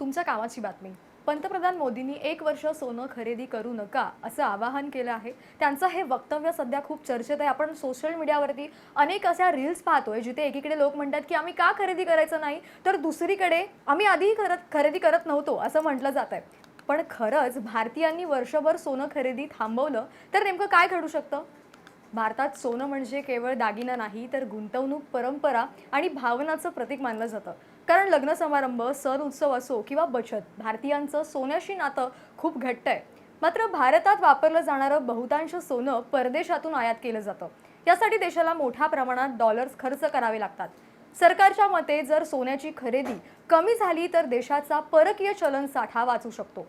तुमच्या कामाची बातमी. पंतप्रधान मोदींनी 1 वर्ष सोनं खरेदी करू नका असं आवाहन केलं आहे. त्यांचं हे वक्तव्य सध्या खूप चर्चेत आहे. आपण सोशल मीडियावरती अनेक अशा रील्स पाहतोय जिथे एकीकडे लोक म्हणतात की आम्ही का खरेदी करायचं नाही, तर दुसरीकडे आम्ही आधी खरेदी करत नव्हतो असं म्हटलं जात आहे. पण खरंच भारतीयांनी वर्षभर सोनं खरेदी थांबवलं तर नेमकं काय घडू शकतं? भारतात सोनं म्हणजे केवळ दागिना नाही, तर गुंतवणूक, परंपरा आणि भावनाचं प्रतीक मानलं जातं. कारण लग्न समारंभ, सण उत्सव असो किंवा बचत, भारतीयांचं सोन्याशी नातं खूप घट्ट आहे. मात्र भारतात वापरलं जाणारं बहुतांश सोनं परदेशातून आयात केलं जातं. यासाठी देशाला मोठ्या प्रमाणात डॉलर्स खर्च करावे लागतात. सरकारच्या मते जर सोन्याची खरेदी कमी झाली तर देशाचा परकीय चलन साठा वाचू शकतो.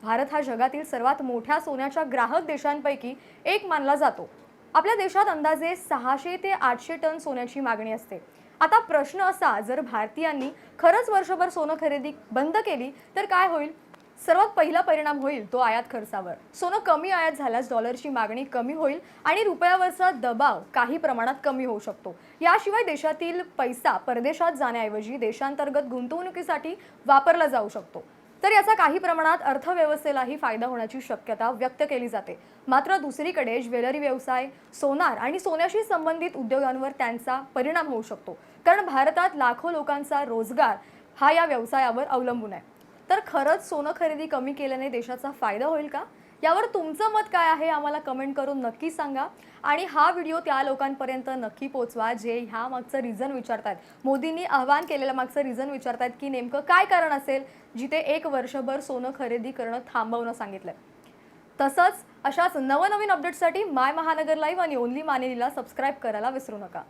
भारत हा जगातील सर्वात मोठ्या सोन्याच्या ग्राहक देशांपैकी एक मानला जातो. आपल्या देशात अंदाजे 600 ते 800 टन सोन्याची मागणी असते. आता प्रश्न असा, जर भारतीयांनी खरंच वर्षभर सोनं खरेदी बंद केली तर काय होईल? सर्वात पहिला परिणाम होईल तो आयात खर्चावर. सोनं कमी आयात झाल्यास डॉलरची मागणी कमी होईल आणि रुपयावरचा दबाव काही प्रमाणात कमी होऊ शकतो. याशिवाय देशातील पैसा परदेशात जाण्याऐवजी देशांतर्गत गुंतवणुकीसाठी वापरला जाऊ शकतो. तर याचा काही प्रमाणात अर्थव्यवस्थेलाही फायदा होण्याची शक्यता व्यक्त केली जाते. मात्र दुसरीकडे ज्वेलरी व्यवसाय, सोनार आणि सोन्याशी संबंधित उद्योगांवर त्यांचा परिणाम होऊ शकतो. कारण भारतात लाखो लोकांचा रोजगार हा या व्यवसायावर अवलंबून आहे. तर खरंच सोनं खरेदी कमी केल्याने देशाचा फायदा होईल का? यावर तुमचं मत काय आहे आम्हाला कमेंट करून नक्की सांगा. आणि हा व्हिडिओ त्या लोकांपर्यंत नक्की पोहोचवा जे ह्या मागचं रिझन विचारतात. मोदींनी आवाहन केलेलं मागचं रिझन विचारतात की नेमकं काय कारण असेल जिथे 1 वर्षभर सोनं खरेदी करणं थांबवणं सांगितलंय. तसंच अशाच नवनवीन अपडेट्ससाठी माय महानगर लाईव्ह आणि ओनली मानेलीला सबस्क्राईब करायला विसरू नका.